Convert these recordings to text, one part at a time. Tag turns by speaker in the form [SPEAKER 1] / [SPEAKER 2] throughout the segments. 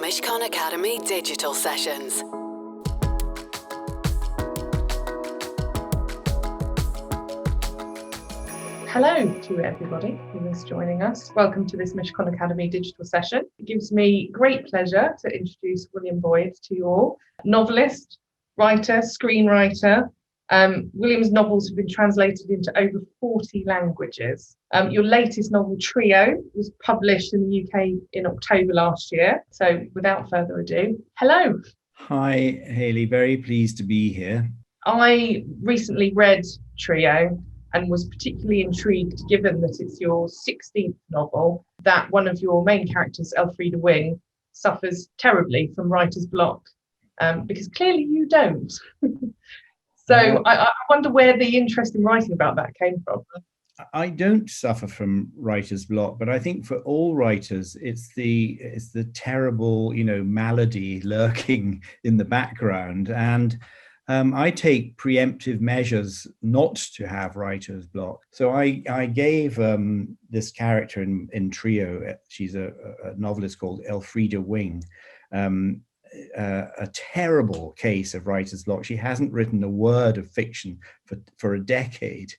[SPEAKER 1] Mishcon Academy digital sessions.
[SPEAKER 2] Hello to everybody who is joining us. Welcome to this Mishcon Academy digital session. It gives me great pleasure to introduce William Boyd to you all. Novelist, writer, screenwriter. William's novels have been translated into over 40 languages. Your latest novel, Trio, was published in the UK in October last year. So without further ado, hello.
[SPEAKER 3] Hi, Hayley. Very pleased to be here.
[SPEAKER 2] I recently read Trio and was particularly intrigued, given that it's your 16th novel, that one of your main characters, Elfrida Wing, suffers terribly from writer's block, because clearly you don't. So I wonder where the interest in writing about that came from.
[SPEAKER 3] I don't suffer from writer's block, but I think for all writers, it's the terrible, malady lurking in the background. And I take preemptive measures not to have writer's block. So I gave this character in Trio, she's a novelist called Elfrida Wing, a terrible case of writer's block. She hasn't written a word of fiction for a decade,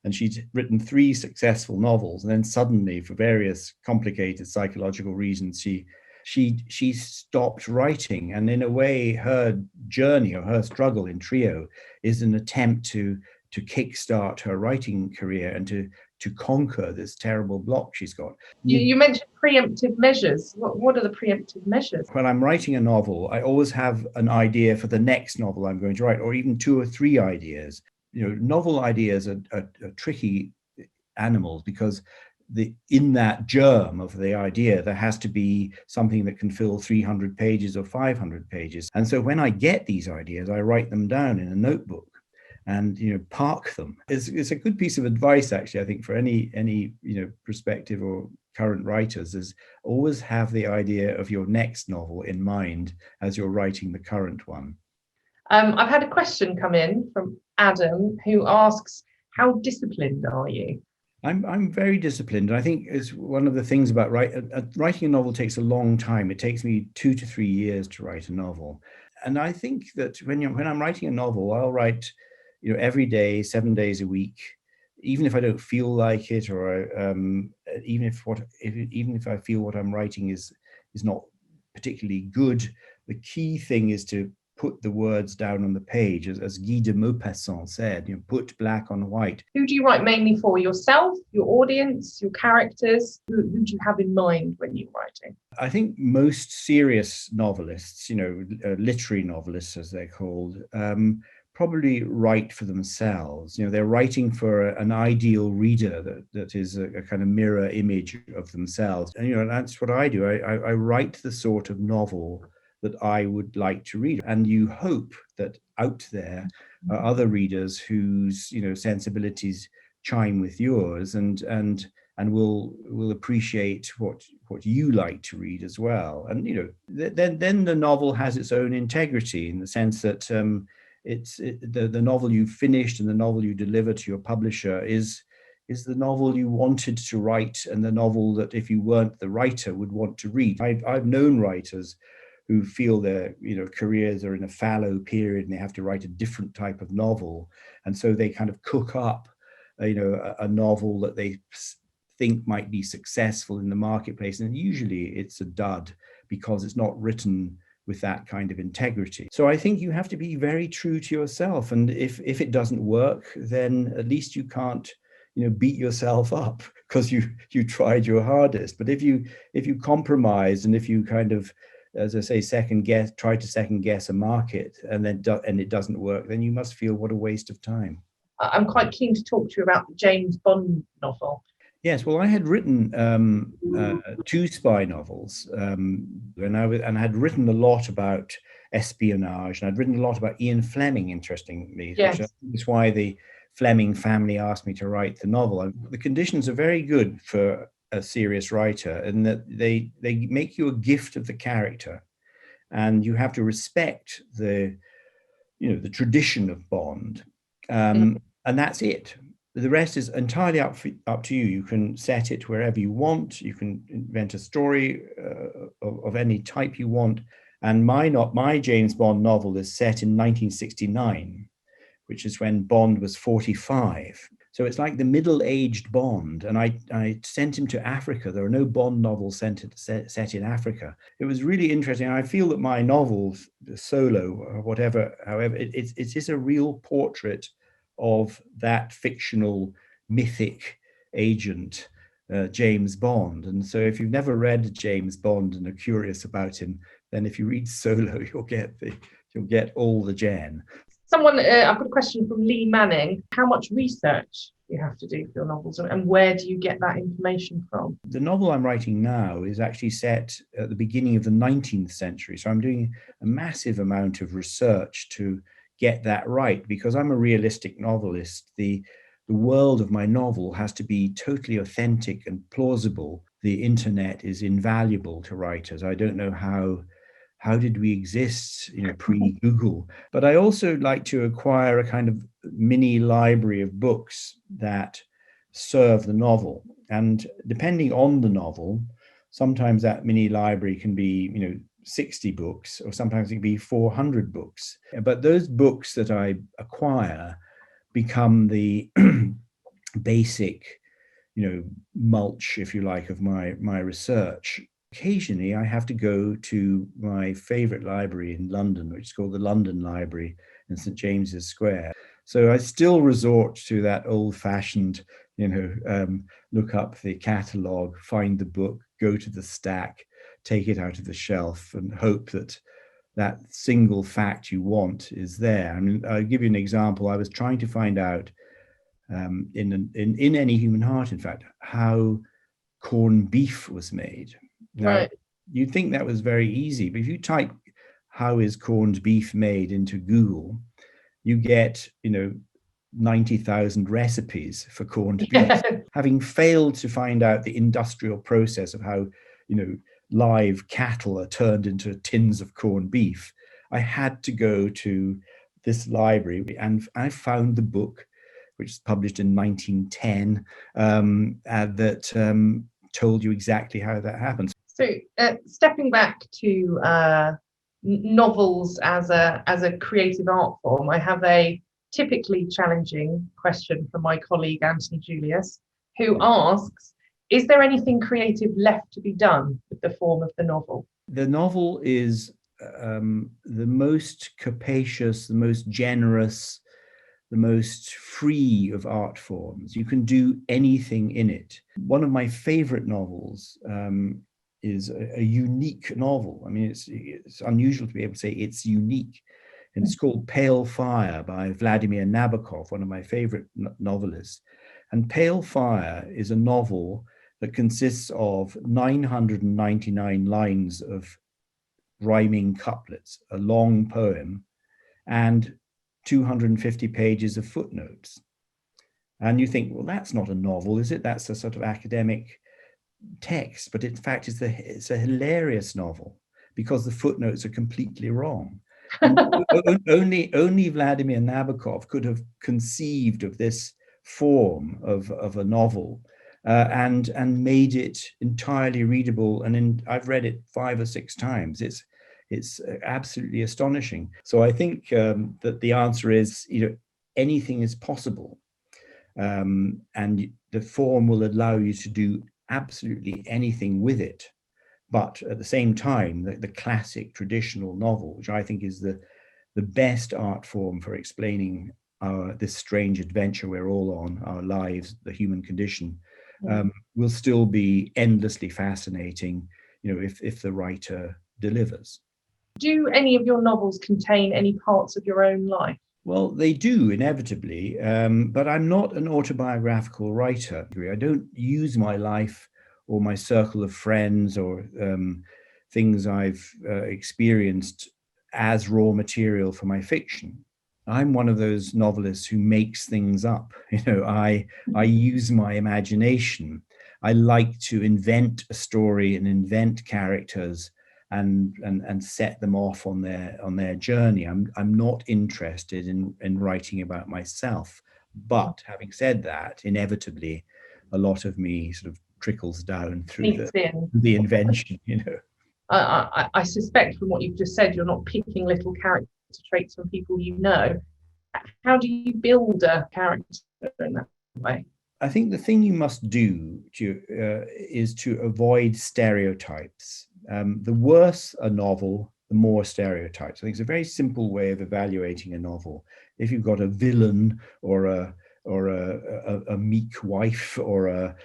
[SPEAKER 3] and she'd written 3 successful novels, and then suddenly, for various complicated psychological reasons, she stopped writing. And in a way, her journey or her struggle in Trio is an attempt to kickstart her writing career and to conquer this terrible block she's got.
[SPEAKER 2] You mentioned preemptive measures. What are the preemptive measures?
[SPEAKER 3] When I'm writing a novel, I always have an idea for the next novel I'm going to write, or even 2 or 3 ideas. Novel ideas are tricky animals, because in that germ of the idea, there has to be something that can fill 300 pages or 500 pages. And so when I get these ideas, I write them down in a notebook and park them. It's a good piece of advice, actually, I think, for any prospective or current writers, is always have the idea of your next novel in mind as you're writing the current one.
[SPEAKER 2] I've had a question come in from Adam, who asks, how disciplined are you?
[SPEAKER 3] I'm very disciplined. I think it's one of the things about writing a novel takes a long time. It takes me 2 to 3 years to write a novel. And I think that when I'm writing a novel, I'll write every day, 7 days a week, even if I don't feel like it, or even if I feel what I'm writing is not particularly good. The key thing is to put the words down on the page, as Guy de Maupassant said, put black on white.
[SPEAKER 2] Who do you write mainly for? Yourself, your audience, your characters? Who do you have in mind when you're writing?
[SPEAKER 3] I think most serious novelists, literary novelists as they're called, probably write for themselves. They're writing for an ideal reader that is a kind of mirror image of themselves. And that's what I do. I write the sort of novel that I would like to read. And you hope that out there are other readers whose sensibilities chime with yours and will appreciate what you like to read as well. And then the novel has its own integrity, in the sense that the novel you finished and the novel you deliver to your publisher is the novel you wanted to write, and the novel that, if you weren't the writer, would want to read. I've known writers who feel their careers are in a fallow period and they have to write a different type of novel, and so they kind of cook up a novel that they think might be successful in the marketplace, and usually it's a dud because it's not written with that kind of integrity. So I think you have to be very true to yourself, and if it doesn't work, then at least you can't beat yourself up because you tried your hardest. But if you compromise, and if you kind of, as I say, try to second guess a market, and it doesn't work, then you must feel what a waste of time.
[SPEAKER 2] I'm quite keen to talk to you about the James Bond novel.
[SPEAKER 3] Yes, well, I had written 2 spy novels, and I had written a lot about espionage, and I'd written a lot about Ian Fleming, interestingly,
[SPEAKER 2] yes.
[SPEAKER 3] Which is why the Fleming family asked me to write the novel. The conditions are very good for a serious writer, in that they make you a gift of the character, and you have to respect the tradition of Bond, and that's it. The rest is entirely up to you. You can set it wherever you want. You can invent a story of any type you want. And my James Bond novel is set in 1969, which is when Bond was 45. So it's like the middle-aged Bond. And I sent him to Africa. There are no Bond novels set in Africa. It was really interesting. I feel that my novels, solo or whatever, however, it is a real portrait of that fictional mythic agent, James Bond. And so if you've never read James Bond and are curious about him, then if you read Solo, you'll get all the gen.
[SPEAKER 2] I've got a question from Lee Manning. How much research do you have to do for your novels, and where do you get that information from?
[SPEAKER 3] The novel I'm writing now is actually set at the beginning of the 19th century. So I'm doing a massive amount of research to get that right, because I'm a realistic novelist. The world of my novel has to be totally authentic and plausible. The internet is invaluable to writers. I don't know how did we exist, pre-Google. But I also like to acquire a kind of mini library of books that serve the novel. And depending on the novel, sometimes that mini library can be, 60 books, or sometimes it can be 400 books. But those books that I acquire become the basic, mulch, if you like, of my research. Occasionally, I have to go to my favorite library in London, which is called the London Library in St. James's Square. So I still resort to that old-fashioned, look up the catalogue, find the book, go to the stack, take it out of the shelf, and hope that that single fact you want is there. I mean, I'll give you an example. I was trying to find out in Any Human Heart, in fact, how corned beef was made. Now,
[SPEAKER 2] right.
[SPEAKER 3] You'd think that was very easy, but if you type "how is corned beef made" into Google, you get 90,000 recipes for corned beef. Having failed to find out the industrial process of how live cattle are turned into tins of corned beef, I had to go to this library, and I found the book, which was published in 1910, that told you exactly how that happens.
[SPEAKER 2] So stepping back to novels as a creative art form, I have a typically challenging question from my colleague Anthony Julius, who asks, is there anything creative left to be done with the form of the novel?
[SPEAKER 3] The novel is the most capacious, the most generous, the most free of art forms. You can do anything in it. One of my favorite novels is a unique novel. I mean, it's unusual to be able to say it's unique. And it's called Pale Fire by Vladimir Nabokov, one of my favorite novelists. And Pale Fire is a novel that consists of 999 lines of rhyming couplets, a long poem, and 250 pages of footnotes. And you think, well, that's not a novel, is it? That's a sort of academic text. But in fact, it's a hilarious novel because the footnotes are completely wrong. Only Vladimir Nabokov could have conceived of this form of a novel and made it entirely readable. And I've read it 5 or 6 times. It's absolutely astonishing. So I think that the answer is, anything is possible, and the form will allow you to do absolutely anything with it. But at the same time, the classic traditional novel, which I think is the best art form for explaining this strange adventure we're all on, our lives, the human condition, will still be endlessly fascinating, if the writer delivers.
[SPEAKER 2] Do any of your novels contain any parts of your own life?
[SPEAKER 3] Well, they do, inevitably, but I'm not an autobiographical writer. I don't use my life or my circle of friends or things I've experienced as raw material for my fiction. I'm one of those novelists who makes things up. I use my imagination. I like to invent a story and invent characters and set them off on their journey. I'm not interested in writing about myself. But having said that, inevitably, a lot of me sort of trickles down through
[SPEAKER 2] Sneaks in.
[SPEAKER 3] the invention, you know.
[SPEAKER 2] I suspect from what you've just said, you're not picking little character traits from people you know. How do you build a character in that way?
[SPEAKER 3] I think the thing you must do is to avoid stereotypes. The worse a novel, the more stereotypes. I think it's a very simple way of evaluating a novel. If you've got a villain or a meek wife or a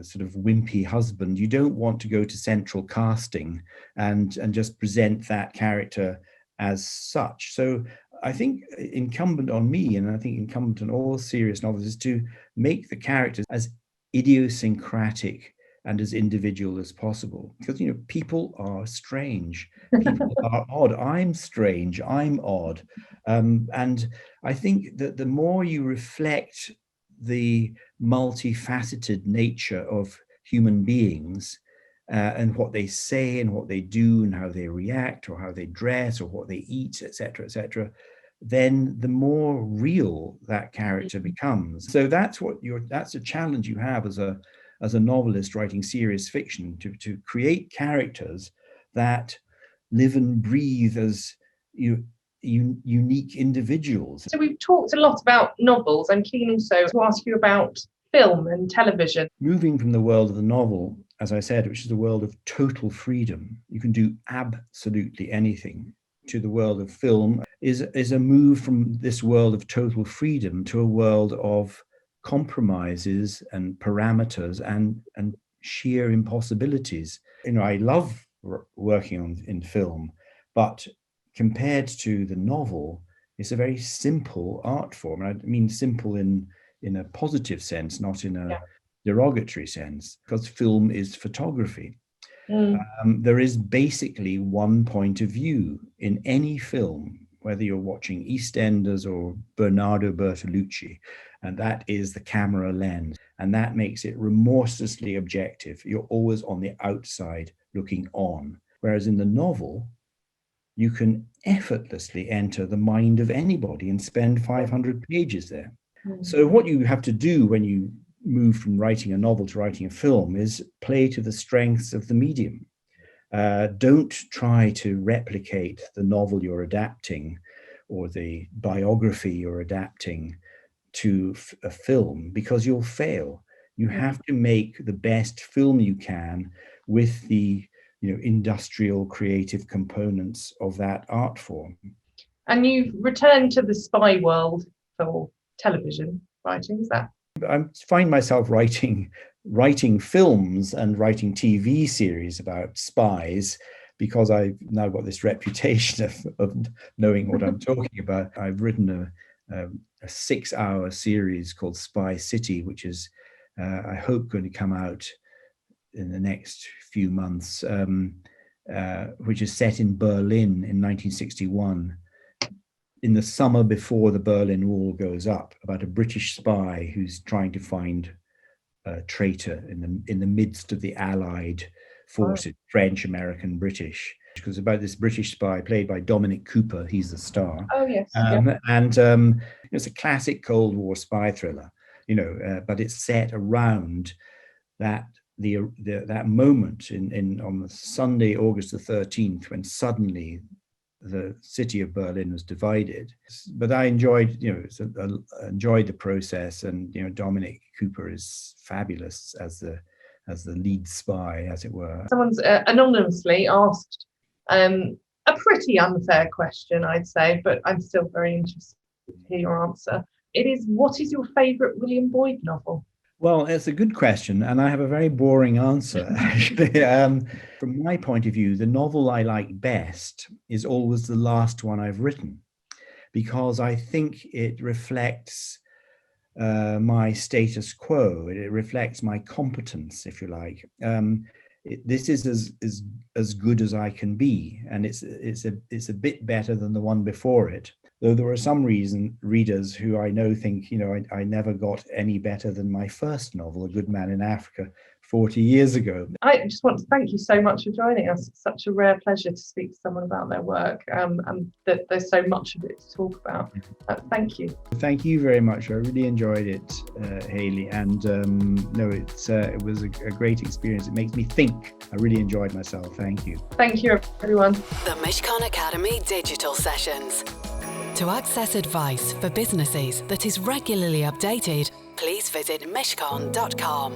[SPEAKER 3] sort of wimpy husband, you don't want to go to central casting and just present that character as such. So I think incumbent on me, and I think incumbent on all serious novels, is to make the characters as idiosyncratic and as individual as possible. Because, you know, people are strange. People are odd. I'm strange. I'm odd. And I think that the more you reflect the multifaceted nature of human beings, and what they say and what they do and how they react or how they dress or what they eat, etc., then the more real that character becomes. So that's a challenge you have as a novelist writing serious fiction, to create characters that live and breathe as unique individuals.
[SPEAKER 2] So we've talked a lot about novels. I'm keen also to ask you about film and television.
[SPEAKER 3] Moving from the world of the novel, as I said, which is the world of total freedom, you can do absolutely anything, to the world of film is a move from this world of total freedom to a world of compromises and parameters and sheer impossibilities. You know, I love working in film, but compared to the novel, it's a very simple art form. And I mean simple in a positive sense, not in a derogatory sense, because film is photography. There is basically one point of view in any film, whether you're watching EastEnders or Bernardo Bertolucci, and that is the camera lens. And that makes it remorselessly objective. You're always on the outside looking on. Whereas in the novel, you can effortlessly enter the mind of anybody and spend 500 pages there. So what you have to do when you move from writing a novel to writing a film is play to the strengths of the medium. Don't try to replicate the novel you're adapting or the biography you're adapting to a film, because you'll fail. You have to make the best film you can with the industrial creative components of that art form.
[SPEAKER 2] And you've returned to the spy world for television writing, is that?
[SPEAKER 3] I find myself writing films and writing TV series about spies because I've now got this reputation of knowing what I'm talking about. I've written a 6-hour series called Spy City, which is, I hope, going to come out in the next few months, which is set in Berlin in 1961. In the summer before the Berlin Wall goes up, about a British spy who's trying to find a traitor in the midst of the Allied forces, French, American, British. Because about this British spy played by Dominic Cooper, he's the star.
[SPEAKER 2] Oh yes.
[SPEAKER 3] And it's a classic Cold War spy thriller, but it's set around that that moment on the Sunday, August the 13th, when suddenly the city of Berlin was divided. But I enjoyed, enjoyed the process, and Dominic Cooper is fabulous as the lead spy, as it were.
[SPEAKER 2] Someone's anonymously asked a pretty unfair question, I'd say, but I'm still very interested to hear your answer. It is, what is your favourite William Boyd novel?
[SPEAKER 3] Well, it's a good question, and I have a very boring answer, actually. From my point of view, the novel I like best is always the last one I've written, because I think it reflects my status quo. It reflects my competence, if you like. This is as good as I can be, and it's a bit better than the one before it. Though there are some readers who I know think, I never got any better than my first novel, A Good Man in Africa, 40 years ago.
[SPEAKER 2] I just want to thank you so much for joining us. It's such a rare pleasure to speak to someone about their work, and that there's so much of it to talk about. Thank you.
[SPEAKER 3] Thank you very much. I really enjoyed it, Hayley, and it was a great experience. It makes me think. I really enjoyed myself. Thank you.
[SPEAKER 2] Thank you, everyone.
[SPEAKER 1] The Mishcon Academy Digital Sessions. To access advice for businesses that is regularly updated, please visit mishcon.com.